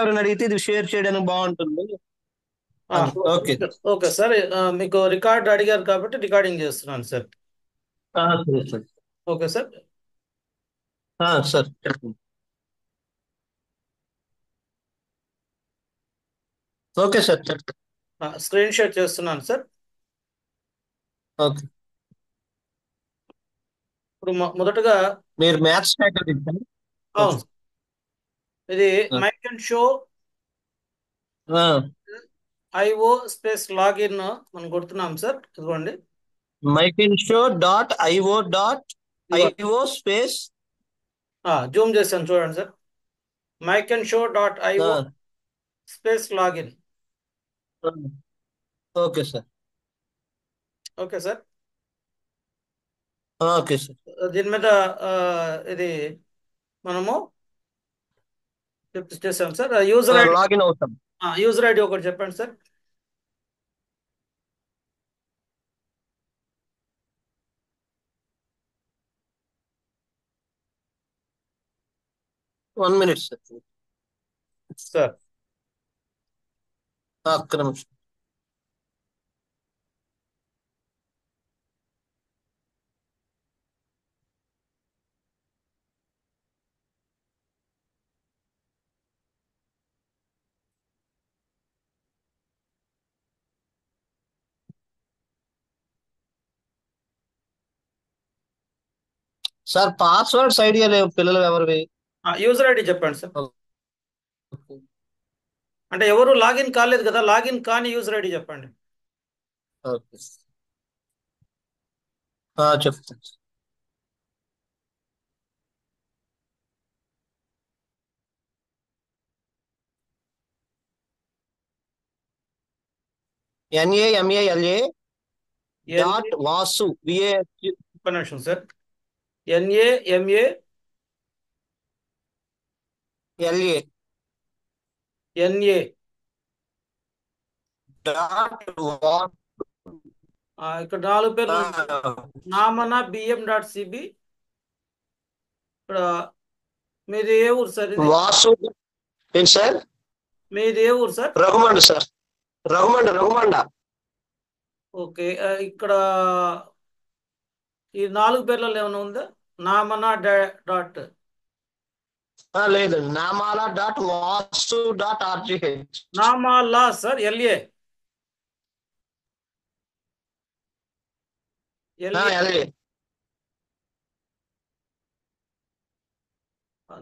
ఎవరైనా అడిగితే ఇది షేర్ చేయడానికి బాగుంటుంది అని. ఓకే. ఓకే సార్, మీకు రికార్డ్ అడిగారు కాబట్టి రికార్డింగ్ చేస్తున్నాను సార్. సరే సార్. Okay sir. సార్ చెప్పండి. ఓకే సార్ చెప్పండి. స్క్రీన్ షేర్ చేస్తున్నాను సార్. ఓకే. ఇప్పుడు మొదటగా మీరు మ్యాథ్స్ ఫ్యాకల్టీ సార్? ఓకే. అవును, ఇది mike and show IO space login మనం కొడుతున్నాం సార్. ఇదిగోండి. mykinshow.io.io స్పేస్ జూమ్ చేశాను చూడండి sir. Mike and show dot IO space login. Okay sir. Okay sir. Okay sir. దీని మీద ఇది మనము చేసాం సార్. యూజర్ ఐడి, లాగిన్ అవుతాం. యూజర్ ఐడి ఒకటి చెప్పండి sir. One minute sir. Sir ఒక్క నిమిషం. సార్ పాస్వర్డ్స్ ఐడియా లేవు పిల్లలు ఎవరివి? యూజర్ ఐడి చెప్పండి సార్. అంటే ఎవరు లాగిన్ కాలేదు కదా, లాగిన్ కాని యూజర్ ఐడి చెప్పండి. ఓకే. చెప్తాను. NAMALA డాట్ వాసు ఒక్క నిమిషం సార్. NAMALA NA డాట్ ఇక్కడ 4 పేర్లు ఉన్నాయి. నామన BM.CB. ఇక్కడ మీది ఏ ఊరు సార్? ఇది వాసు. ఏంటి సార్? మీది ఏ ఊరు sir? Raghumanda sir. Raghumanda. Okay. ఇక్కడ ఈ 4 పేర్లలో ఏమైనా ఉందా? నామన డాట్ లేదు, Namala dot Vasu dot RGH. Namala sir. LA LA.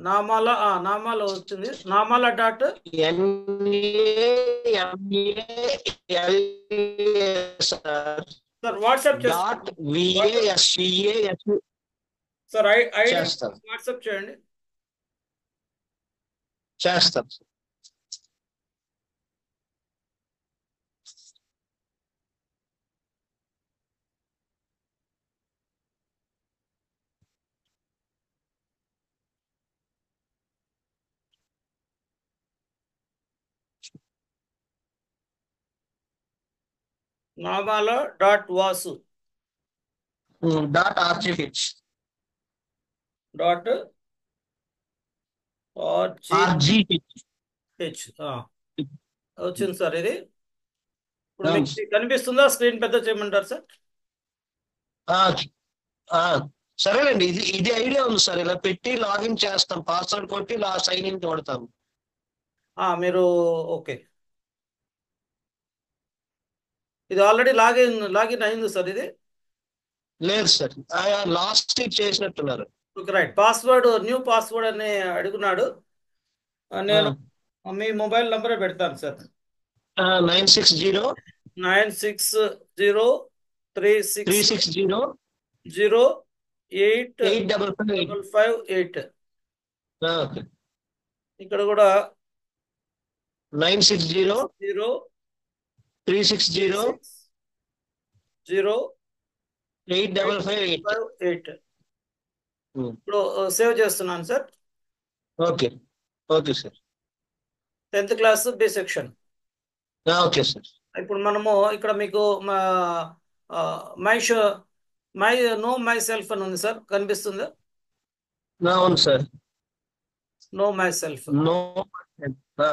Namala వచ్చింది. Namala dot sir. Sir WhatsApp dot VASVAS sir. ID చేస్తాం. వాట్సాప్ చేయండి. చేస్తాం. Namala dot Vasu dot RGH. Dot RGH వచ్చింది సార్. ఇది ఇప్పుడు మీకు కనిపిస్తుందా? స్క్రీన్ పెద్ద చేయమంటారు సార్? సరేనండి. ఇది ఐడియా ఉంది సార్. ఇలా పెట్టి లాగిన్ చేస్తాం, పాస్వర్డ్ కొట్టి సైన్ ఇన్ కొడతాం. మీరు ఓకే. ఇది ఆల్రెడీ లాగిన్ అయింది సార్. ఇది లేదు సార్, లాస్ట్ చేసినట్టున్నారు. Okay right. Password, new password అని అడుగున్నాడు. నేను మీ మొబైల్ నంబరే పెడతాను సార్. 960 960 360 08558. ఇక్కడ కూడా 960 360 08558. ఇప్పుడు సేవ్ చేస్తున్నాను sir. Okay. Okay sir. 10th class B section. Okay sir. ఇప్పుడు మనము ఇక్కడ మీకు నో మై సెల్ఫ్ అని ఉంది సార్. కనిపిస్తుందా? అవును సార్. Know my self. ఆ,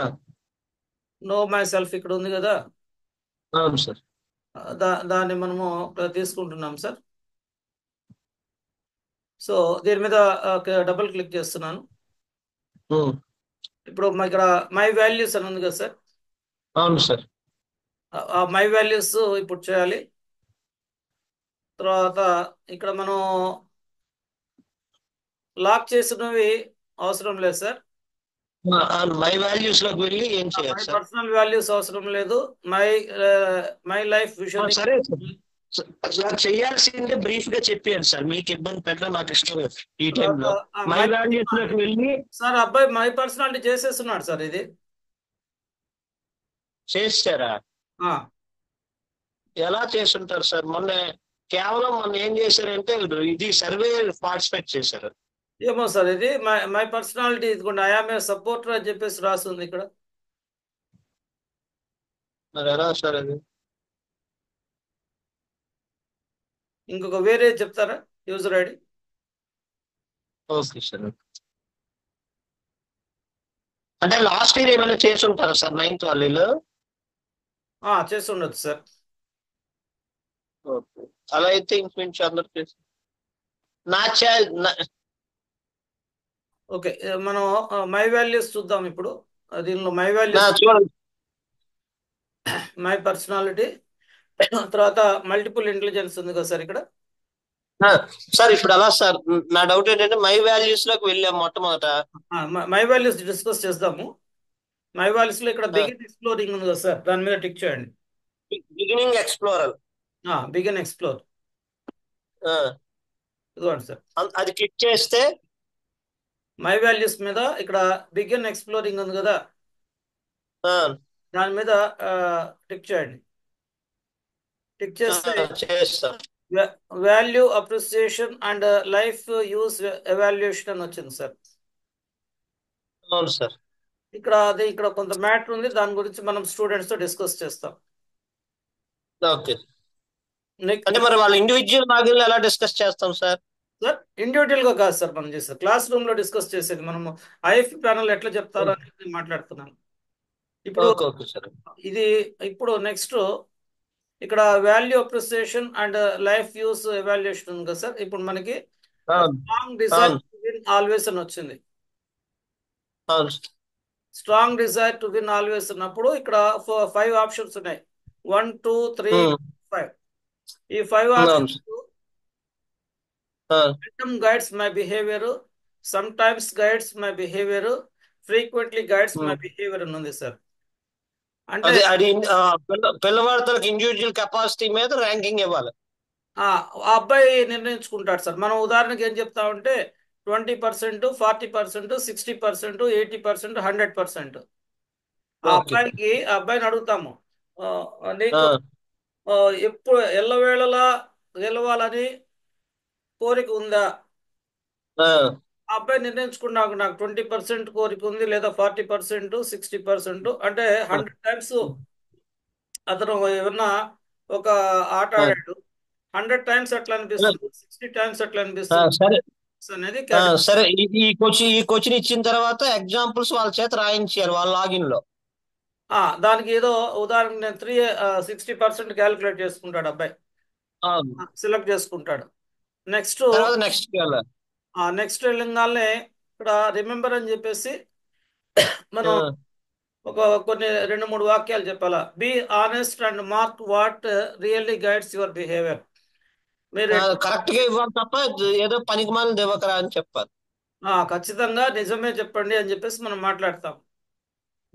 నో మై సెల్ఫ్ ఇక్కడ ఉంది కదా. అవును సార్. దాన్ని మనము తీసుకుంటున్నాం సార్. సో దీని మీద డబుల్ క్లిక్ చేస్తున్నాను. ఉమ్, ఇప్పుడు ఇక్కడ మై వాల్యూస్ అని ఉంది కదా సార్. అవును సార్. ఆ మై వాల్యూస్ ఇప్పుడు చేయాలి. తర్వాత ఇక్కడ మనం లాక్ చేసినవి అవసరం లేదు సార్. మై వాల్యూస్ లోకి వెళ్ళి ఏం మై చేయాలి సార్? పర్సనల్ వాల్యూస్ అవసరం లేదు. My my life vision. సరే సార్. సార్ చేయాల్సిందే బ్రీఫ్ గా చెప్పారు సార్, మీకు ఇబ్బంది పెట్టడం నాకు ఇష్టం లేదు ఈ తర్వాత టైంలో. మై మై వాల్యూస్ లోకి వెళ్ళి సార్ అబ్బాయి మై పర్సనాలిటీ చేసేస్తున్నాడు సార్ ఇది. చేస్తారా? ఆ, ఎలా చేస్తుంటారు సార్? మొన్న ఏం చేశారంటే ఇది సర్వే పార్టిసిపేట్ చేశారు. ఏమో సార్ ఇది మై మై పర్సనాలిటీ ఇదిగోండి ఐఆమ్ ఏ సపోర్టర్ అని చెప్పేసి రాస్తుంది ఇక్కడ. మరి ఎలా సార్ అది? ఇంకొక వేరే చెప్తారా యూజర్ ఐడి? Okay sir. అంటే లాస్ట్ ఇయర్ ఏమైనా చేసి ఉంటారా సార్ 9th వాళ్ళు? చేసి ఉండొచ్చు సార్. ఓకే, అలా అయితే ఇంచుమించు అందరు చేసి నా ఓకే, మనం మై వాల్యూస్ చూద్దాం ఇప్పుడు. దీనిలో మై వాల్యూస్, చూడండి మై పర్సనాలిటీ, తర్వాత మల్టిపుల్ ఇంటెలిజెన్స్ ఉంది కదా సార్ ఇక్కడ. సార్. ఇప్పుడు అలా సార్, నా డౌట్ ఏంటంటే మై వాల్యూస్ లోకి వెళ్ళాం మొట్టమొదట. మై వాల్యూస్ డిస్కస్ చేద్దాము. మై వాల్యూస్ లో ఇక్కడ బిగిన్ ఎక్స్ప్లోరింగ్ ఉంది కదా సార్, దాని మీద టిక్ చేయండి. Beginning explorer. బిగిన్ ఎక్స్ప్లోర్ ఇదిగోండి సార్. అది క్లిక్ చేస్తే మై వాల్యూస్ మీద ఇక్కడ బిగిన్ ఎక్స్ప్లోరింగ్ ఉంది కదా, దాని మీద టిక్ చేయండి. టిక్ చేస్తే చేస్తా. Value appreciation and life use evaluation అని వచ్చింది సార్. అవును సార్. ఇక్కడ కొంత మ్యాటర్ ఉంది, దాని గురించి మనం స్టూడెంట్స్ తో డిస్కస్ చేస్తాం. ఓకే. అంటే మరి వాళ్ళు ఇండివిజువల్ భాగంలో ఎలా డిస్కస్ చేస్తాం సార్? సార్ ఇండివిజువల్ గా కాదు సార్, మనం చేస్తాం క్లాస్ రూమ్ లో డిస్కస్ చేసేది. మనము ఐఎఫ్ ప్యానల్ ఎట్లా చెప్తారో అని మాట్లాడుతున్నాను ఇప్పుడు. Okay sir. ఇది ఇప్పుడు నెక్స్ట్ ఇక్కడ value appreciation and life use evaluation ఉంది కదా సార్. ఇప్పుడు మనకి strong desire to win always అని వచ్చింది. Strong desire to win always ఉన్నప్పుడు ఇక్కడ 5 ఆప్షన్స్ ఉన్నాయి. 1 2 3 5. ఈ 5 options guides my behaviour, some times guides my behaviour, frequently guides my behaviour అని ఉంది సార్. అంటే పిల్లవాడికి ఇండివిజువల్ కెపాసిటీ మీద ర్యాంకింగ్ ఇవ్వాలి. ఆ అబ్బాయి నిర్ణయించుకుంటాడు సార్. మనం ఉదాహరణకి ఏం చెప్తామంటే 20%, 40%, 60%, 80%, 100%. ఆ అబ్బాయిని అడుగుతాము, నీకు ఎప్పుడు ఎల్లవేళలా గెలవాలని కోరిక ఉందా? ఆ అబ్బాయి నిర్ణయించుకున్నాకు నాకు 20% కోరిక ఉంది, లేదా 40%, 60%. అంటే 100 టైమ్స్ అతను ఏమన్నా ఒక ఆట ఆడాడు, 100 టైమ్స్ అట్లా అనిపిస్తుంది, 60 టైమ్స్ అట్లా అనిపిస్తుంది అనేది. సరే, ఈ క్వశ్చన్ ఇచ్చిన తర్వాత ఎగ్జాంపుల్స్ వాళ్ళ చేత రాయించారు వాళ్ళ లాగిన్ లో. దానికి ఏదో ఉదాహరణ నేను 60% క్యాలిక్యులేట్ చేసుకుంటాడు అబ్బాయి, సెలెక్ట్ చేసుకుంటాడు. నెక్స్ట్ వెళ్ళగానే ఇక్కడ రిమెంబర్ అని చెప్పేసి మనం కొన్ని 2-3 వాక్యాలు చెప్పాలా. Be honest and mark what really guides your behaviour. మీరు కరెక్ట్ గా ఇవ్వాలి తప్ప ఏదో పనికి మాలిన దివకరా అని చెప్పాలి. ఖచ్చితంగా నిజమే చెప్పండి అని చెప్పేసి మనం మాట్లాడతాం.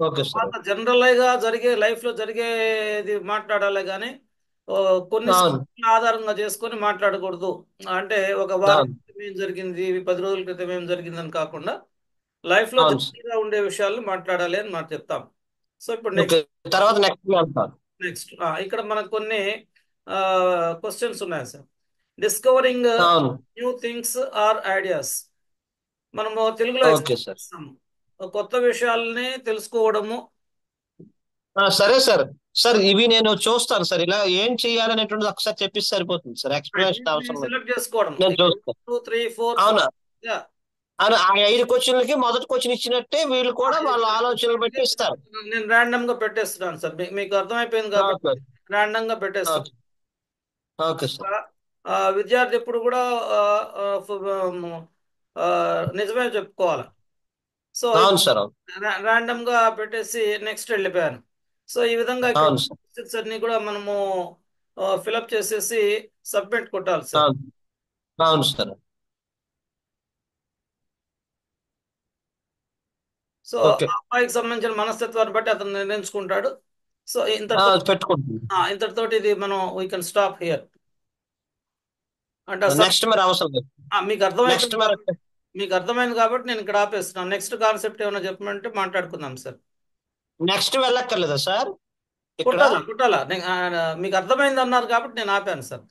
Okay sir. జనరల్ గా జరిగే లైఫ్ లో జరిగేది మాట్లాడాలి కానీ కొన్ని ఆధారంగా చేసుకొని మాట్లాడకూడదు. అంటే ఒక వారం క్రితం ఏం జరిగింది, 10 రోజుల క్రితం ఏం జరిగింది అని కాకుండా లైఫ్ లో జనరల్గా ఉండే విషయాలను మాట్లాడాలి అని మనం చెప్తాం. సో ఇప్పుడు నెక్స్ట్ ఇక్కడ మనకు కొన్ని క్వశ్చన్స్ ఉన్నాయి సార్. Discovering new things or ideas. మనము తెలుగులో కొత్త విషయాలని తెలుసుకోవడము. సరే సార్. సార్ ఇవి నేను చూస్తాను సార్, ఇలా ఏం చేయాలనేటువంటి ఒకసారి చెప్పిస్తే సరిపోతుంది సార్, ఎక్స్ప్లెనేషన్ అవసరం. సెలెక్ట్ చేసుకోవడం. నేను చూస్తాను. 2 3 4 అవునా? ఆ 5 క్వశ్చన్లకి మొదటి క్వశ్చన్ ఇచ్చినట్టే వీళ్ళు కూడా వాళ్ళ ఆలోచనలు బట్టి ఇస్తారు. నేను ర్యాండమ్ గా పెట్టేస్తున్నాను సార్, మీకు అర్థమైపోయింది కాబట్టి ఓకే. ర్యాండమ్ గా పెట్టేస్తున్నాను. ఓకే. Okay sir. విద్యార్థి ఎప్పుడు కూడా ఆ, ఆ, ఫ- ఆ, నిజమే చెప్పుకోవాలి. సో అవును సార్. అవును. ర్యాండమ్ గా పెట్టేసి నెక్స్ట్ వెళ్ళిపోయాను. సో ఈ విధంగా ఇక్కడ అవును సార్. questions అన్ని కూడా మనము ఫిలప్ చేసేసి సబ్మిట్ కొట్టాలి సార్. అవును. అవును సార్. So okay. ఆ అబ్బాయికి సంబంధించిన మనస్తత్వాన్ని బట్టి అతను నిర్ణయించుకుంటాడు. సో ఇంతటితో పెట్టుకుంటున్నాను. ఇంతటితోటి ఇది మనం వీ కెన్ స్టాప్ హియర్. అంటే నెక్స్ట్ మరి అవసరం లేదు. మీకు నెక్స్ట్ అర్థమైపోయింది మరి కాబట్టి నేను ఇక్కడ ఆపేస్తున్నాను. నెక్స్ట్ కాన్సెప్ట్ ఏమైనా చెప్పమంటే మాట్లాడుకుందాం సార్. నెక్స్ట్ వెళ్ళక్కర్లేదా సార్ ఇక్కడ? కుట్టాలా మీకు అర్థమైంది అన్నారు కాబట్టి నేను ఆపాను సార్.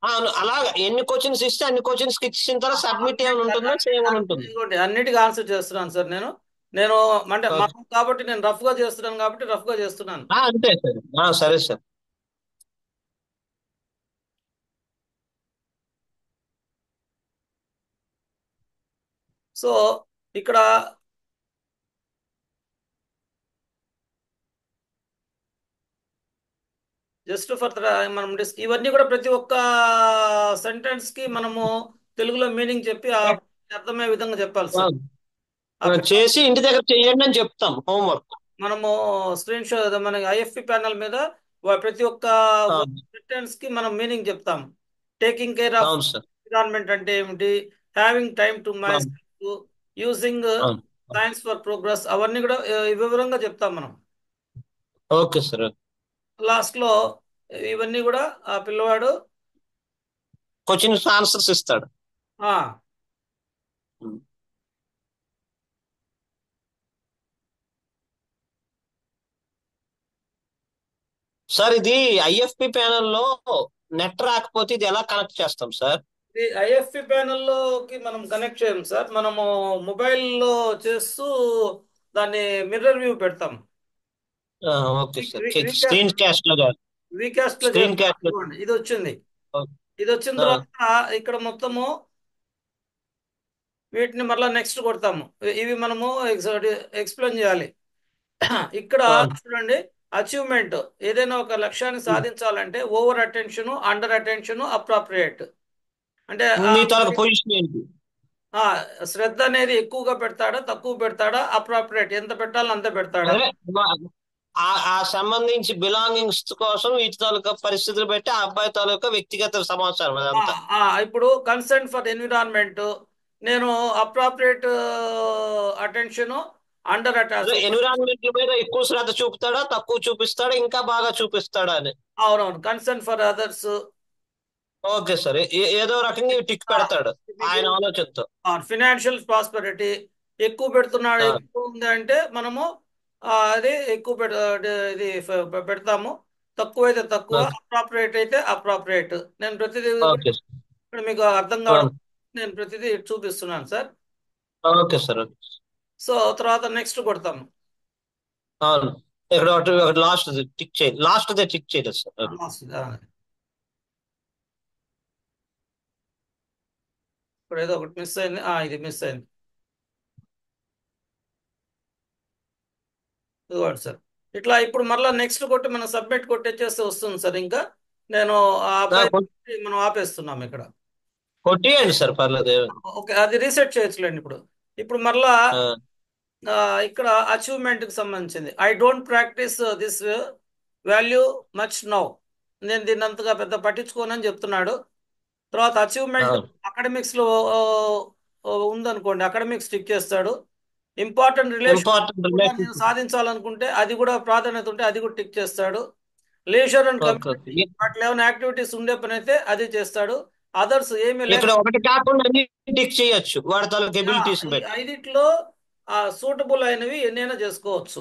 అవును, అలాగా ఎన్ని క్వశ్చన్స్ ఇస్తే అన్ని క్వశ్చన్స్ ఇచ్చిన తర్వాత సబ్మిట్ ఏమైనా ఉంటుందా, సేమ్ అని ఉంటుంది? ఇదిగోండి అన్నిటికీ ఆన్సర్ చేస్తున్నాను సార్ నేను. నేను అంటే ఓకే. మనం కాబట్టి నేను రఫ్ గా చేస్తున్నాను కాబట్టి రఫ్ గా చేస్తున్నాను. అంతే సార్. సరే సార్. సో ఇక్కడ జస్ట్ ఫర్ మనం ఇవన్నీ కూడా ప్రతి ఒక్క సెంటెన్స్ కి మనము తెలుగులో మీనింగ్ చెప్పి ఆ అర్థమయ్యే విధంగా చెప్పాలి ఆ, సార్. ఆ చేసి ఇంటి దగ్గర చేయండి అని చెప్తాం హోంవర్క్. మనము స్క్రీన్ షాట్ మన ఐఎఫ్పి ప్యానల్ మీద ప్రతి ఒక్క అవును. సెంటెన్స్ కి మనం మీనింగ్ చెప్తాం. టేకింగ్ కేర్ ఆఫ్ అవును సార్. ఎన్విరాన్మెంట్ అంటే ఏమిటి, హ్యావింగ్ టైమ్ టు మై అవును. యూజింగ్ అవును. సైన్స్ ఫర్ ప్రోగ్రెస్ అవన్నీ కూడా వివరంగా చెప్తాం మనం. Okay sir. లాస్ట్ లో ఇవన్నీ కూడా ఆ పిల్లవాడు క్వశ్చన్ ఆన్సర్స్ ఇస్తాడు. ఆ సార్ ఇది ఐఎఫ్పి ప్యానెల్లో నెట్ రాకపోతే ఇది ఎలా కనెక్ట్ చేస్తాం సార్? ఈ ఐఎఫ్పి ప్యానెల్లోకి మనం కనెక్ట్ చేయం సార్. మనము మొబైల్లో చేస్తూ దాన్ని మిర్రర్ వ్యూ పెడతాం. Okay sir. స్క్రీన్ క్యాస్ట్ లో కాదు. వీకాస్ట్ లో స్క్రీన్ చేస్తాం. క్యాస్ట్ లో. ఇదిగోండి, ఇది వచ్చింది. ఇది వచ్చిన ఆ, తర్వాత ఇక్కడ మొత్తము వీటిని మరలా నెక్స్ట్ కొడతాము. ఇవి మనము ఎక్స్ప్లెయిన్ చేయాలి. ఇక్కడ అవును. చూడండి, అచీవ్మెంట్ ఏదైనా ఒక లక్ష్యాన్ని సాధించాలంటే over attention, under attention, appropriate. అంటే మీ తాలూకు పొజిషన్ ఏంటి? ఆ శ్రద్ధ అనేది ఎక్కువగా పెడతాడా, తక్కువ పెడతాడా, అప్రాప్రియేట్ ఎంత పెట్టాలో అంత పెడతాడా. అదే మా- ఆ సంబంధించి బిలాంగింగ్స్ కోసం వీటి తాలూకా పరిస్థితులు బట్టి ఆ అబ్బాయి తాలూకా వ్యక్తిగత సమాచారం ఆ, అదంతా. ఇప్పుడు కన్సర్న్ ఫర్ ఎన్విరాన్మెంట్ నేను అప్రాప్రియేట్ అటెన్షన్, అండర్ అదే అటాచ్. ఎన్విరాన్మెంట్ మీద ఎక్కువ శ్రద్ధ చూపుతాడా, తక్కువ చూపిస్తాడా, ఇంకా బాగా చూపిస్తాడా అని. అవునవును, concern for others. Okay sir. ఏదో రకంగా టిక్ పెడతాడు ఆయన ఆలోచనతో. ఫినాన్షియల్ ప్రాస్పెరిటీ ఎక్కువ పెడుతున్నాడు, ఆ, ఎక్కువ ఉంది అంటే మనము అది ఎక్కువ ఇది పెడతాము. తక్కువ అయితే తక్కువ, ఓకే. అప్రాప్రియేట్ అయితే అప్రాప్రియేట్. నేను ప్రతిదీ కూడా ఓకే. ఇక్కడ మీకు అర్థం కావడం అవును. నేను ప్రతిదీ చూపిస్తున్నాను సార్. Okay sir. సో తర్వాత నెక్స్ట్ కొడతాము. అవును. ఇక్కడ ఒకటి లాస్ట్ టిక్ చేయాలి, లాస్ట్ దే టిక్ చేయలేదు సార్. ఇప్పుడు ఏదో ఒకటి మిస్ అయింది. ఇది మిస్ అయింది. ఇదిగోండి సార్. ఇట్లా ఇప్పుడు మరలా నెక్స్ట్ కొట్టి మనం సబ్మిట్ కొట్టేస్తే వస్తుంది సార్. ఇంకా నేను ఆ అబ్బాయి మనం ఆపేస్తున్నాం ఇక్కడ. కొట్టియండి సార్, పర్లేదు. ఓకే, అది రీసెట్ చేయొచ్చులేండి. ఇప్పుడు ఇప్పుడు మరలా ఆ, ఇక్కడ అచీవ్మెంట్ కి సంబంధించింది. I don't practice this value much now. నేను దీన్ని అంతగా పెద్ద పట్టించుకోనని చెప్తున్నాడు. తర్వాత అచీవ్మెంట్ అవును. అకాడమిక్స్ లో ఉందనుకోండి, అకాడమిక్స్ టిక్ చేస్తాడు. ఇంపార్టెంట్ రిలేషన్ ఇంపార్టెంట్ కూడా నేను రిలేషన్షిప్. సాధించాలనుకుంటే అది కూడా ప్రాధాన్యత ఉంటే అది కూడా టిక్ చేస్తాడు. Laser and okay. Community okay. వాటిలో ఏమైనా యాక్టివిటీస్ ఉండే పని అయితే అది చేస్తాడు. అదర్స్ ఏమీ లేక ఇక్కడ ఒకటి కాకుండా అన్ని టిక్ చేయొచ్చు వాడి తాలూకు ఎబిలిటీస్ ఈ బట్టి. ఐదిట్లో సూటబుల్ అయినవి ఎన్నైనా చేసుకోవచ్చు.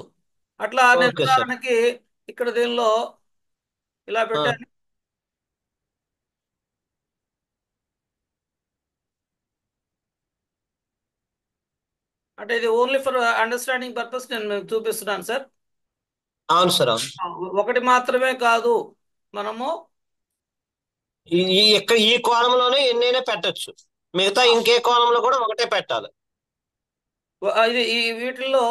అట్లా నేను ఓకే సార్. ఉదాహరణకి ఇక్కడ దీనిలో ఇలా ఆ, పెట్టాను. అంటే ఇది ఓన్లీ ఫర్ అండర్స్టాండింగ్ పర్పస్ నేను మీకు చూపిస్తున్నాను సార్. అవును సార్. అవును. ఒకటి మాత్రమే కాదు, మనము ఈ కోణంలోనే ఎన్నైనా పెట్టొచ్చు. మిగతా ఇంకే కోణంలో కూడా ఒకటే పెట్టాలి. ఇది ఈ వీటిల్లో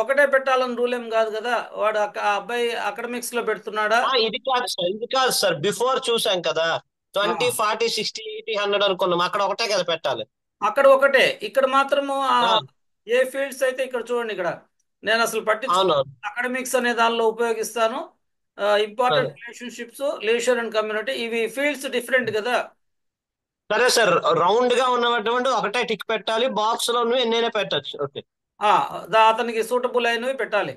ఒకటే పెట్టాలని రూల్ ఏం కాదు కదా. వాడు ఆ అబ్బాయి అకాడమిక్స్ లో పెడుతున్నాడా? ఇది కాదు సార్, ఇది కాదు సార్, బిఫోర్ చూసాం కదా, ఆ, 20, 40, 60, 80, 100 అనుకున్నాం, అక్కడ ఒకటే కదా పెట్టాలి. అక్కడ ఒకటే. ఇక్కడ మాత్రము ఆ, ఏ ఫీల్డ్స్ అయితే ఇక్కడ చూడండి, ఇక్కడ నేను అసలు పట్టించుకో అవునవును. అకాడమిక్స్ అనే దానిలో ఉపయోగిస్తాను. Important relationships, leisure and community, ఇవి ఫీల్డ్స్ డిఫరెంట్ కదా. సరే సార్, రౌండ్ గా ఉన్నటువంటి ఒకటే టిక్ పెట్టాలి, బాక్స్ లో ఎన్నైనా పెట్టచ్చు. ఓకే. ఆ, అతనికి సూటబుల్ అయినవి పెట్టాలి.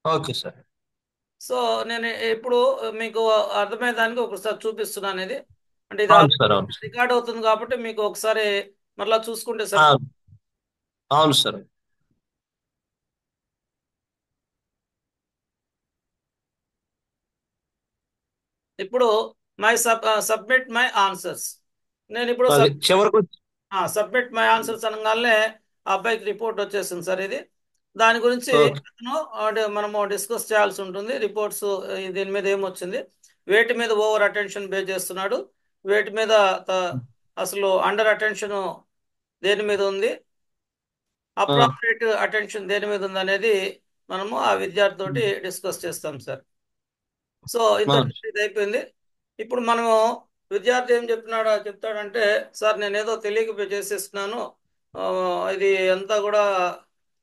Okay sir. సో నేను ఇప్పుడు మీకు అర్థమయ్యే దానికి ఒకసారి చూపిస్తున్నాను ఇది. అంటే ఇది అవును ఆల్రెడీ సార్, అవును సార్. రికార్డ్ అవుతుంది కాబట్టి మీకు ఒకసారి మరలా చూసుకుంటే సరిపోతుంది. అవును, అవును సార్. ఇప్పుడు సబ్మిట్ మై ఆన్సర్స్. నేను ఇప్పుడు అది చివరికి సబ్మిట్ మై ఆన్సర్స్ అనగానే ఆ అబ్బాయికి రిపోర్ట్ వచ్చేసింది సార్. ఇది దాని గురించి ఓకే. అతను మనము డిస్కస్ చేయాల్సి ఉంటుంది. రిపోర్ట్స్ దీని మీద ఏమొచ్చింది, వేటి మీద ఓవర్ అటెన్షన్ బే చేస్తున్నాడు, వేటి మీద అసలు అండర్ అటెన్షన్ దేని మీద ఉంది, ఆ, అప్రాప్రియేట్ అటెన్షన్ దేని మీద ఉంది అనేది మనము ఆ విద్యార్థి తోటి డిస్కస్ చేస్తాం సార్. సో ఆ, ఇది అయిపోయింది. ఇప్పుడు మనము విద్యార్థి ఏం చెప్తాడంటే, సార్ నేను ఏదో తెలియక చేసేస్తున్నాను, ఆ, ఇది అంతా కూడా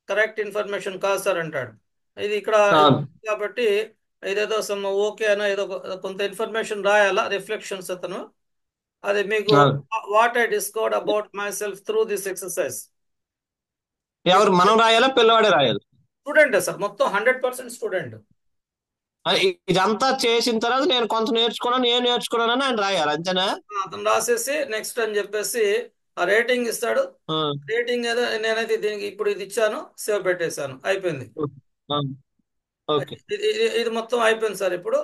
కరెక్ట్ ఇన్ఫర్మేషన్ కాదు సార్ అంటాడు. ఇది ఇక్కడ అవును. కాబట్టి ఇదేదో సమ్ ఓకే అనో ఏదో కొంత ఇన్ఫర్మేషన్ రాయాలా, రిఫ్లెక్షన్స్ అతను. అది మీకు అవును. What I discovered about my self through this exercise. ఎవరు, మనం రాయాలా పిల్లవాడే రాయాలి? స్టూడెంటే సార్, మొత్తం 100% స్టూడెంట్. ఇదంతా చేసిన తర్వాత నేను కొంత నేర్చుకున్నాను, నేను నేర్చుకున్నానని ఆయన రాయాలి, అంతేనా? అతను రాసేసి నెక్స్ట్ అని చెప్పేసి ఆ రేటింగ్ ఇస్తాడు. ఆ, రేటింగ్ ఏదో నేనైతే దీనికి ఇప్పుడు ఇది ఇచ్చాను, సేవ్ పెట్టేశాను, అయిపోయింది. ఓకే. ఆ, ఓకే. ఇది మొత్తం అయిపోయింది సార్. ఇప్పుడు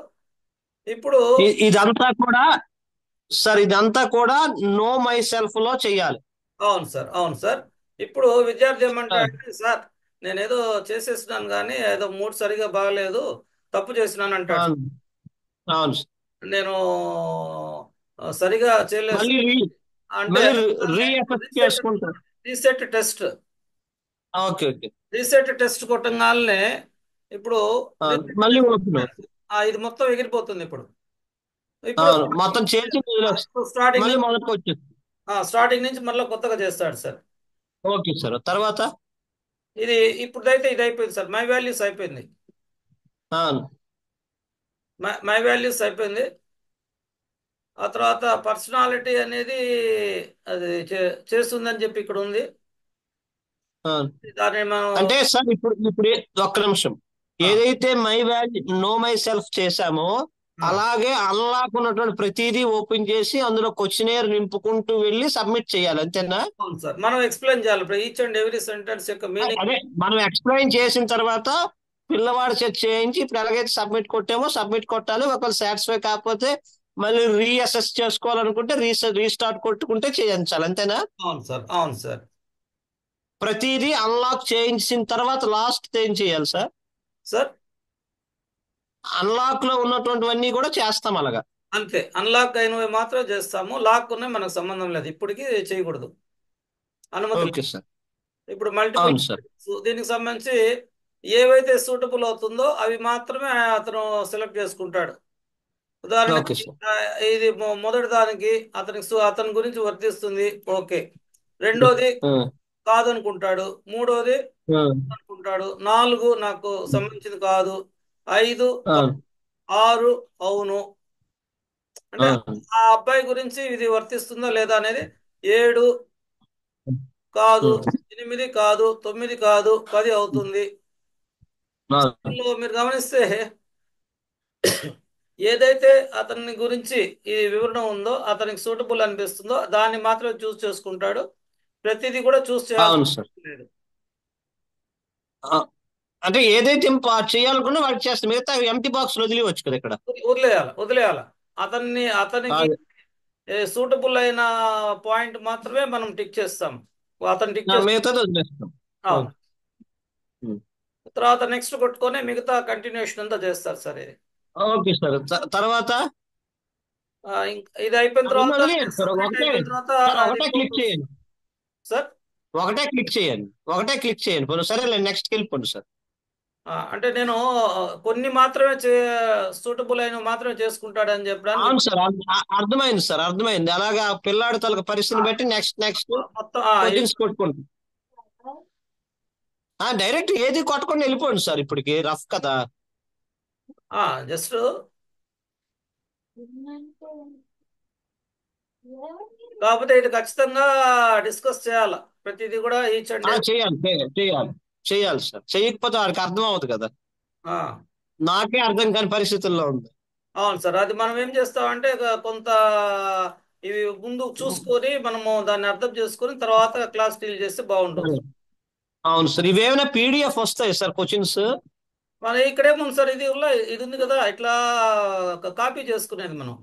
ఇప్పుడు ఇదంతా కూడా సార్, ఇదంతా కూడా నో మై సెల్ఫ్ లో చెయ్యాలి. అవును సార్, అవును సార్. ఇప్పుడు విద్యార్థి ఆ, ఏమంటాడంటే, సార్ నేనేదో చేసేసినాను కానీ ఏదో మూడు సరిగా బాగలేదు, తప్పు చేసినాను అంటాడు సార్. అవును, అవును సార్. నేను సరిగా చేయలేదు మళ్ళీ సార్ అంటే మళ్ళీ రీఅసెస్ రీసెట్ చేసుకుంటారు. Reset test okay, okay. Reset test కొట్టంగానే ఇప్పుడు రీసెట్ మళ్ళీ టెస్ట్ ఓపెన్. ఇది మొత్తం ఎగిరిపోతుంది. ఇప్పుడు ఇప్పుడు అవును, మొత్తం చేసి వదిలేస్తాం. స్టార్టింగ్ మళ్ళీ నుంచి మొదటికి వచ్చేది. స్టార్టింగ్ నుంచి మళ్ళీ కొత్తగా చేస్తాడు సార్. ఓకే సార్, తర్వాత. ఇది ఇప్పుడైతే ఇది అయిపోయింది సార్, మై వాల్యూస్ అయిపోయింది. అవును. మై వాల్యూస్ అయిపోయింది. ఆ తర్వాత పర్సనాలిటీ అనేది అది చేస్తుందని చెప్పి ఇక్కడ ఉంది. అవును. దాన్ని మనం అంటే సార్, ఇప్పుడు ఒక్క నిమిషం. ఆ, ఏదైతే my value know my self చేశామో, ఆ, అలాగే అన్లాక్ ఉన్నటువంటి ప్రతిదీ ఓపెన్ చేసి అందులో క్వశ్చనేర్ నింపుకుంటూ వెళ్ళి సబ్మిట్ చేయాలి, అంతేనా? అవును సార్, మనం ఎక్స్ప్లెయిన్ చేయాలి ఇప్పుడు ఈచ్ అండ్ ఎవ్రీ సెంటెన్స్ యొక్క మీనింగ్. అదే మనం ఎక్స్ప్లెయిన్ చేసిన తర్వాత పిల్లవాడు చెక్ చేయించి, ఇప్పుడు ఎలాగైతే సబ్మిట్ కొట్టామో సబ్మిట్ కొట్టాలి. ఒకవేళ సాటిస్ఫై కాకపోతే మళ్ళీ రీఅసెస్ చేసుకోవాలనుకుంటే రీస్టార్ట్ కొట్టుకుంటే చేయించాలి, అంతేనా? అవును సార్, అవును సార్. ప్రతిదీ అన్లాక్ చేయించిన తర్వాత లాస్ట్ ఏం చేయాలి సార్? సార్ అన్లాక్ లో ఉన్నటువంటివన్నీ కూడా చేస్తాం అలాగా. అంతే, అన్లాక్ అయినవి మాత్రం చేస్తాము, లాక్ ఉన్నవి మనకు సంబంధం లేదు, ఇప్పటికీ చేయకూడదు, అనుమతి లేదు. Okay sir. ఇప్పుడు మల్టిపుల్ అవును సార్. దీనికి సంబంధించి ఏవైతే సూటబుల్ అవుతుందో అవి మాత్రమే అతను సెలెక్ట్ చేసుకుంటాడు. ఓకే ఉదాహరణకి సార్. ఇది మొదటి దానికి అతని గురించి వర్తిస్తుంది, ఓకే. రెండోది ఆ, కాదనుకుంటాడు, మూడోది ఆ, అనుకుంటాడు, నాలుగు నాకు సంబంధించింది కాదు, ఐదు అవును, ఆరు అవును. అంటే అవును, ఆ అబ్బాయి గురించి ఇది వర్తిస్తుందా లేదా అనేది, ఏడు కాదు, ఉమ్, ఎనిమిది కాదు, తొమ్మిది కాదు, 10 అవుతుంది. అవును, ఇందులో మీరు గమనిస్తే ఏదైతే అతని గురించి ఈ వివరణ ఉందో, అతనికి సూటబుల్ అనిపిస్తుందో దాన్ని మాత్రమే చూస్ చేసుకుంటాడు. ప్రతిదీ కూడా చూస్ చేయాల్సిన అవును సార్. అవసరం లేదు. ఆ, అంటే ఏదైతే చేయాలనుకున్నా వాడికి చేస్తాం, మిగతా ఎంటీ బాక్స్ వదిలివచ్చు కదా ఇక్కడ. వదిలేయాల అతనికి అదే. సూటబుల్ అయిన పాయింట్ మాత్రమే మనం టిక్ చేస్తాం. అతను టిక్ చేస్తాం. మిగతాది వదిలేస్తాం. అవును. ఓకే. ఉమ్. తర్వాత నెక్స్ట్ కొట్టుకొని మిగతా కంటిన్యూషన్ అంతా చేస్తారు సరే. ఓకే సార్, తర్వాత. ఇది అయిపోయిన ఉంది తర్వాత వదిలేయండి సార్. సబ్మిట్ ఒకటే అయిపోయిన తర్వాత సార్, అది ఒకటే క్లిక్ పోతుంది చేయండి. సార్. ఒకటే క్లిక్ చేయండి. ఒకటే క్లిక్ చేయండి. పోనీ సరేలే, నెక్స్ట్కి వెళ్ళిపోండి సార్. అంటే నేను కొన్ని మాత్రమే సూటబుల్ అయిన మాత్రమే చేసుకుంటాడని చెప్పడానికి అవును సార్, అర్థమైంది సార్, అర్థమైంది. అలాగా పిల్లాడి తలక ఆ, పరిస్థితిని బట్టి నెక్స్ట్ నెక్స్ట్ మొత్తం క్వశ్చన్స్ కొట్టుకుంటాం. డైరెక్ట్ ఏది కొట్టకుండా వెళ్ళిపోండి సార్, ఇప్పటికి రఫ్ కదా. జస్ట్ కాకపోతే ఇది ఖచ్చితంగా డిస్కస్ చేయాలి ప్రతిదీ కూడా ఈచ్ అండ్ చేయాలి, చేయాలి, చేయాలి. చేయాలి సార్. చేయకపోతే వాడికి అర్థం అవుతుంది కదా. నాకే అర్థం కాని పరిస్థితుల్లో ఉంది. అవును సార్. అది మనం ఏం చేస్తామంటే కొంత ఇవి ముందు చూసుకొని మనము దాన్ని అర్థం చేసుకొని తర్వాత క్లాస్ డీల్ చేస్తే బాగుంటుంది సార్. అవును సార్, ఇవేమైనా పీడిఎఫ్ వస్తాయి సార్ క్వశ్చన్స్? మన ఇక్కడేముంది సార్, ఇది ఉంది కదా, ఇట్లా కాపీ చేసుకునేది మనం.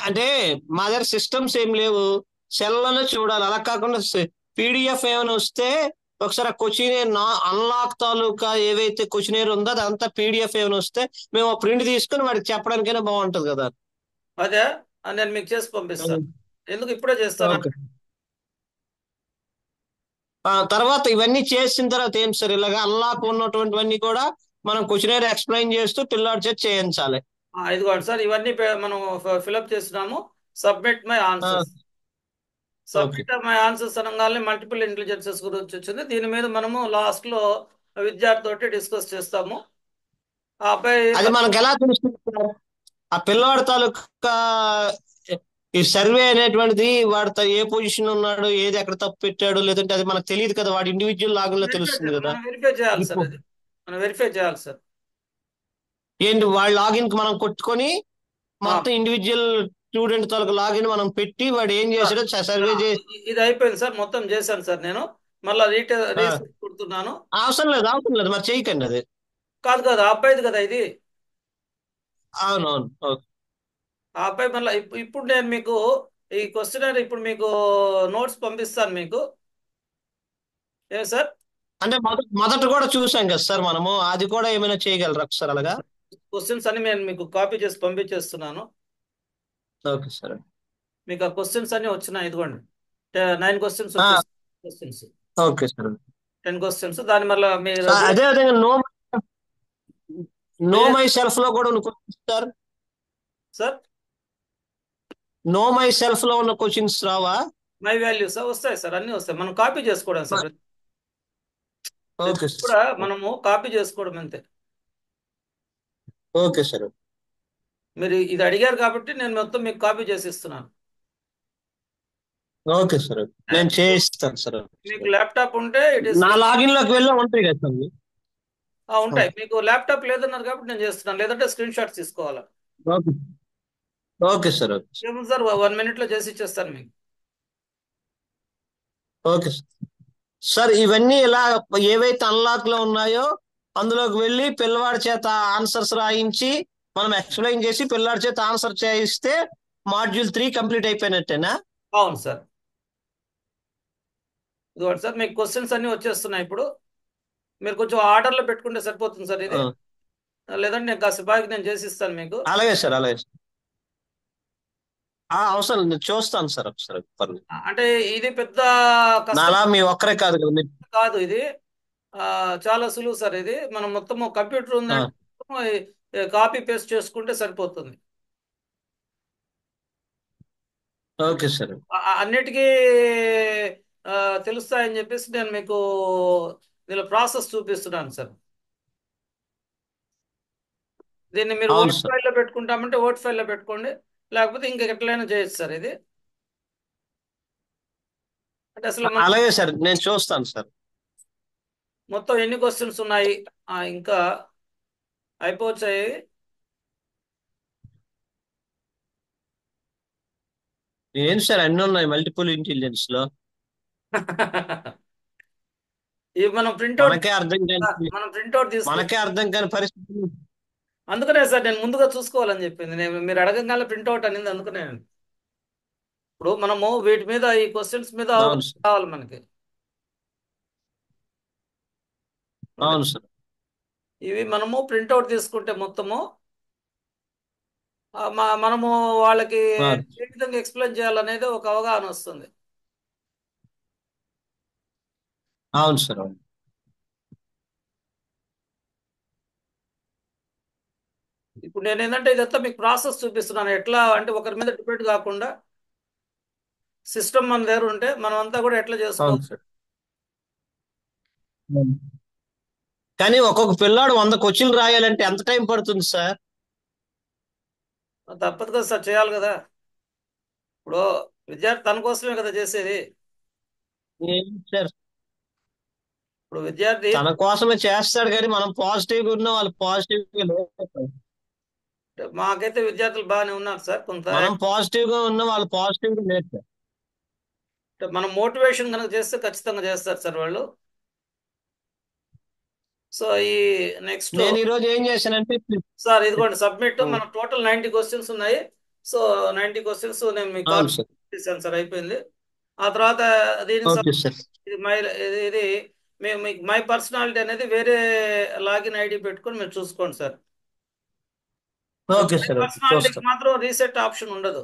అంటే మా దగ్గర సిస్టమ్స్ ఏం లేవు, సెల్లోనే చూడాలి. అలా కాకుండా పీడిఎఫ్ ఏమైనా వస్తే ఒకసారి ఆ క్వశ్చన్ అన్లాక్ తాలూకా ఏవైతే క్వశ్చనేర్ ఉందో అదంతా పీడిఎఫ్ ఏమైనా వస్తే మేము ప్రింట్ తీసుకుని వాడికి చెప్పడానికైనా బాగుంటది కదా. అదే నేను మీకు చేసి పంపిస్తాను. ఎందుకు ఇప్పుడే చేస్తాను. ఓకే. తర్వాత ఇవన్నీ చేసిన తర్వాత ఏం సార్, ఇలాగ అన్లాక్ ఉన్నటువంటివన్నీ కూడా మనం క్వశ్చనేర్ ఎక్స్ప్లెయిన్ చేస్తూ పిల్లాడి చేత చేయించాలి. ఇదిగోండి సార్, ఇవన్నీ మనం ఫిలప్ చేస్తున్నాము. Submit my answers. Okay. Submit my answers అనగానే మల్టిపుల్ ఇంటెలిజెన్సెస్ గురించి వచ్చింది. దీని మీద మనము లాస్ట్ లో విద్యార్థి తోటి డిస్కస్ చేస్తాము. ఆ అబ్బాయి అది మనకు ఎలా తెలుస్తుంది సార్? ఆ పిల్లవాడి తాలూకా ఈ సర్వే అనేటువంటిది వాడు ఏ పొజిషన్ ఉన్నాడు, ఏది ఎక్కడ తప్పు పెట్టాడు, లేదంటే అది మనకు తెలియదు కదా. వాడి ఇండివిజువల్ లాగిన్లో తెలుస్తుంది కదా. మనం వెరిఫై చేయాలి సార్. ఇప్పుడు అది మనం వెరిఫై చేయాలి సార్. ఏంటి, వాళ్ళ లాగిన్ కి మనం కొట్టుకొని ఆ, మొత్తం ఇండివిజువల్ స్టూడెంట్ తాలూకా లాగిన్ మనం పెట్టి వాడు ఏం సార్, చేశాడో సర్వే చేసి. ఇది అయిపోయింది సార్, మొత్తం చేశాను సార్ నేను. మళ్ళీ రీసెట్ కొడుతున్నాను. అవసరం లేదు, అవసరం లేదు, మరి చేయకండి అది. కాదు కాదు, ఆ అబ్బాయిది కదా ఇది. అవునవును, ఓకే. ఆ అబ్బాయి మళ్ళీ ఇప్పుడు నేను మీకు ఈ క్వశ్చనర్ ఇప్పుడు మీకు నోట్స్ పంపిస్తాను మీకు. ఏ సార్? అంటే మొదట కూడా చూసాం కదా సార్ మనము, అది కూడా ఏమైనా చేయగలరా సార్ అలాగా? క్వశ్చన్స్ అన్ని నేను మీకు కాపీ చేసి పంపించేస్తున్నాను. Okay sir. మీకు ఆ క్వశ్చన్స్ అన్ని వచ్చినాయి, ఇదిగోండి. 9 క్వశ్చన్స్ ఆ, వచ్చేసి క్వశ్చన్స్ ఓకే సార్. 10 క్వశ్చన్స్ దాని మళ్ళీ మీరు అదే విధంగా నో పేరు మై సెల్ఫ్ లో కూడా ఉన్న questions sir. Sir. Know my self లో ఉన్న క్వశ్చన్స్ రావా? మై వాల్యూస్ వస్తాయి సార్, అన్ని వస్తాయి. మనం కాపీ చేసుకోవడం సార్. ప్రతి ఓకే కూడా సార్. మనము కాపీ చేసుకోవడం అంతే. Okay sir. మీరు ఇది అడిగారు కాబట్టి నేను మొత్తం మీకు కాపీ చేసి ఇస్తున్నాను. ఓకే సార్, నేను చేయిస్తాను సార్. మీకు ల్యాప్టాప్ ఉంటే ఇట్ ఈస్ నా లాగిన్ లోకి వెళ్ళి ఉంటాయి కదా సార్ అవి? ఉంటాయి. మీకు ల్యాప్టాప్ లేదన్నారు కాబట్టి నేను చేస్తున్నాను, లేదంటే స్క్రీన్ షాట్స్ తీసుకోవాలి. Okay. Okay sir. Okay sir. ఏముంది సార్, 1 minute లో చేసి ఇచ్చేస్తాను మీకు. Okay sir. సార్ ఇవన్నీ ఇలా ఏవైతే అన్లాక్ లో ఉన్నాయో అందులోకి వెళ్ళి పిల్లవాడి చేత ఆన్సర్స్ రాయించి మనం ఎక్స్ప్లెయిన్ చేసి పిల్లాడి చేత ఆన్సర్ చేయిస్తే మాడ్యూల్ 3 కంప్లీట్ అయిపోయినట్టేనా? అవును సార్. ఇదిగోండి సార్, మీకు క్వశ్చన్స్ అన్ని వచ్చేస్తున్నాయి ఇప్పుడు. మీరు కొంచెం ఆర్డర్లో పెట్టుకుంటే సరిపోతుంది సార్ ఇది. లేదంటే నేను కాసేపు ఆగి నేను చేసి ఇస్తాను మీకు. అలాగే సార్, అలాగే సార్. అవసరం లేదు, నేను చూస్తాను సార్ ఒకసారి, పర్లేదు. అంటే ఇది పెద్ద కష్టం నాలా మీ ఒక్కరే కాదు కదా మీరు. కాదు ఇది. చాలా సులువు సార్ ఇది. మనం మొత్తం కంప్యూటర్ ఆ, ఉందంటే కాపీ పేస్ట్ చేసుకుంటే సరిపోతుంది. Okay sir. అన్నిటికీ ఆ, తెలుస్తాయని చెప్పేసి నేను మీకు దీనిలో ప్రాసెస్ చూపిస్తున్నాను సార్. దీన్ని మీరు అవును వర్డ్ సార్. ఫైల్లో పెట్టుకుంటామంటే వర్డ్ ఫైల్లో పెట్టుకోండి, లేకపోతే ఇంకా ఎట్లయినా చేయొచ్చు సార్ ఇది. అంటే అసలు మనం అలాగే సార్, నేను చూస్తాను సార్. మొత్తం ఎన్ని క్వశ్చన్స్ ఉన్నాయి, ఇంకా అయిపోవచ్చాయి. ఏంటి సార్ అన్ని ఉన్నాయి మల్టిపుల్ ఇంటెలిజెన్స్ లో? ఇవి మనం ప్రింట్అవుట్ మనకే అర్థం కాని మనం ప్రింట్అవుట్ తీసుకో. మనకే అర్థం కాని పరిస్థితి. అందుకనే సార్ నేను ముందుగా చూసుకోవాలని చెప్పింది. నేను మీరు అడగంగానే ప్రింట్అవుట్ అనేది అందుకనే. ఇప్పుడు మనము వీటి మీద ఈ క్వశ్చన్స్ మీద అవును అవగాహన సార్. కావాలి మనకి. అవును సార్. ఇవి మనము ప్రింట్అవుట్ తీసుకుంటే మొత్తము మనము వాళ్ళకి అవును ఏ విధంగా ఎక్స్ప్లెయిన్ చేయాలనేది ఒక అవగాహన వస్తుంది. అవును సార్ అవును. ఇప్పుడు నేను ఏంటంటే ఇదంతా మీకు ప్రాసెస్ చూపిస్తున్నాను, ఎట్లా అంటే ఒకరి మీద డిపెండ్ కాకుండా సిస్టమ్ మన దగ్గర ఉంటే మనం అంతా కూడా ఎట్లా అవును చేసుకోవచ్చు. సార్. అవును. కానీ ఒక్కొక్క పిల్లాడు 100 క్వశ్చన్లు రాయాలంటే ఎంత టైం పడుతుంది సార్? తప్పదు కదా సార్, చేయాలి కదా. ఇప్పుడు విద్యార్థి తన కోసమే కదా చేసేది. ఏం సార్, ఇప్పుడు విద్యార్థి తన కోసమే చేస్తాడు కానీ మనం పాజిటివ్ గా ఉన్న వాళ్ళు పాజిటివ్ గా లేరు. మాకైతే విద్యార్థులు బాగానే ఉన్నారు సార్. కొంత మనం పాజిటివ్ గా ఉన్న వాళ్ళు పాజిటివ్ గా లేరు సార్. మనం మోటివేషన్ కనుక చేస్తే ఖచ్చితంగా చేస్తారు సార్ వాళ్ళు. సో ఈ నెక్స్ట్ నేను ఈ రోజు ఏం చేశానంటే సార్ ఇదిగోండి సబ్మిట్. మన టోటల్ 90 క్వశ్చన్స్ ఉన్నాయి. సో 90 క్వశ్చన్స్ నేను మీకు కాల్ అవును సార్. చేశాను సార్, అయిపోయింది. ఆ తర్వాత దీనికి ఓకే సార్. ఇది మై ఇది మేము మీకు మై పర్సనాలిటీ అనేది వేరే లాగిన్ ఐడి పెట్టుకొని మీరు చూసుకోండి sir. Okay my sir. Okay పర్సనాలిటీకి చూస్తాం. మాత్రం రీసెట్ ఆప్షన్ ఉండదు.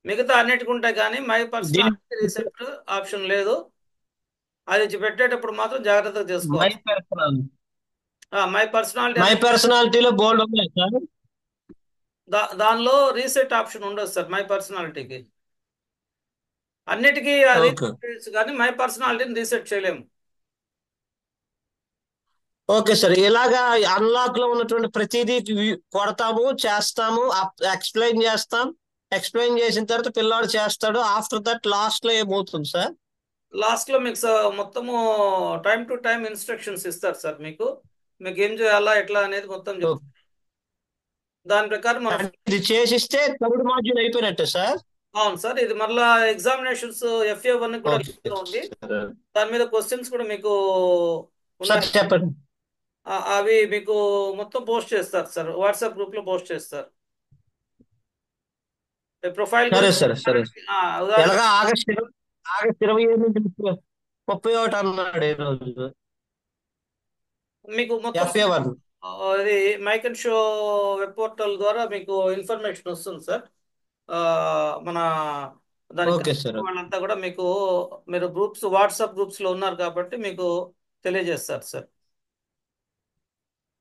మిగతా అన్నిటికి ఉంటాయి కానీ మై దీని పర్సనాలిటీ రీసెట్ ఆప్షన్ లేదు. అది పెట్టేటప్పుడు మాత్రం జాగ్రత్తగా మై చేసుకోవాలి. పర్సనల్ మై పర్సనాలిటీ మై అనేది పర్సనాలిటీలో బోల్డ్ ఉన్నాయి సార్. దానిలో రీసెట్ ఆప్షన్ ఉండదు సార్ మై పర్సనాలిటీకి. అన్నిటికీ ఓకే. రీసెట్ చేయొచ్చు కానీ మై పర్సనాలిటీని రీసెట్ చేయలేము. ఓకే సార్, ఇలాగా అన్లాక్ లో ఉన్నటువంటి ప్రతిదీ కొడతాము, చేస్తాము, ఎక్స్ప్లెయిన్ చేస్తాం. ఎక్స్ప్లెయిన్ చేసిన తర్వాత పిల్లాడు చేస్తాడు. ఆఫ్టర్ దట్ లాస్ట్ లో ఏమవుతుంది సార్? లాస్ట్ లో మీకు మొత్తము టైం టు టైం ఇన్స్ట్రక్షన్స్ ఇస్తారు సార్. మీకు మీకు ఏం చేయాలా ఎట్లా అనేది మొత్తం ఓకే. చెప్తారు. దాని ప్రకారం మనం అంటే ఇది చేసిస్తే థర్డ్ మాడ్యూల్ అయిపోయినట్టే సార్? అవును సార్. ఇది మళ్ళా ఎగ్జామినేషన్స్ FA1 కూడా ఓకే లింక్ ఉంది. సార్. దాని మీద క్వశ్చన్స్ కూడా మీకు సార్ ఉన్నాయి. చెప్పండి. అవి మీకు మొత్తం పోస్ట్ చేస్తారు సార్, వాట్సాప్ గ్రూప్ లో పోస్ట్ చేస్తారు. ప్రొఫైల్ సరే గురించి సరే సరే. ఉదాహరణ ఎలాగా ఆగస్ట్ 28 నుంచి 31 అన్నాడు ఈ రోజు. మీకు మొత్తం FA1. ఆ, ఇది mike and show web portal ద్వారా మీకు ఇన్ఫర్మేషన్ వస్తుంది సార్. ఆ, మన దానికి ఓకే సార్. వాళ్ళంతా కూడా మీకు, మీరు వాట్సాప్ గ్రూప్స్ లో ఉన్నారు కాబట్టి మీకు తెలియజేస్తారు sir.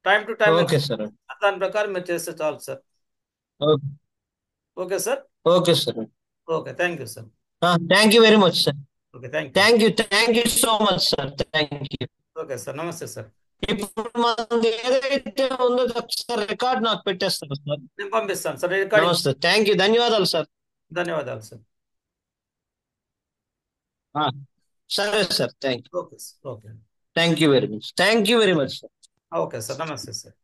Time to time okay sir. దాని ప్రకారం మీరు చేస్తే చాలు sir. Okay. Okay sir. Okay sir. Okay, thank you sir. Thank you very much sir. Okay, thank you. Thank you so much sir. Thank you. Okay sir, నమస్తే sir. ఇప్పుడు మనది ఏదైతే ఉందో ఒకసారి రికార్డ్ నాకు పెట్టేస్తారు సార్. నేను పంపిస్తాను సార్ రికార్డింగ్. నమస్తే, థ్యాంక్ యూ, ధన్యవాదాలు సార్. ధన్యవాదాలు సార్. ఆ, సరే sir, okay sir. Okay. Thank you very much sir. Okay sir, నమస్తే సార్.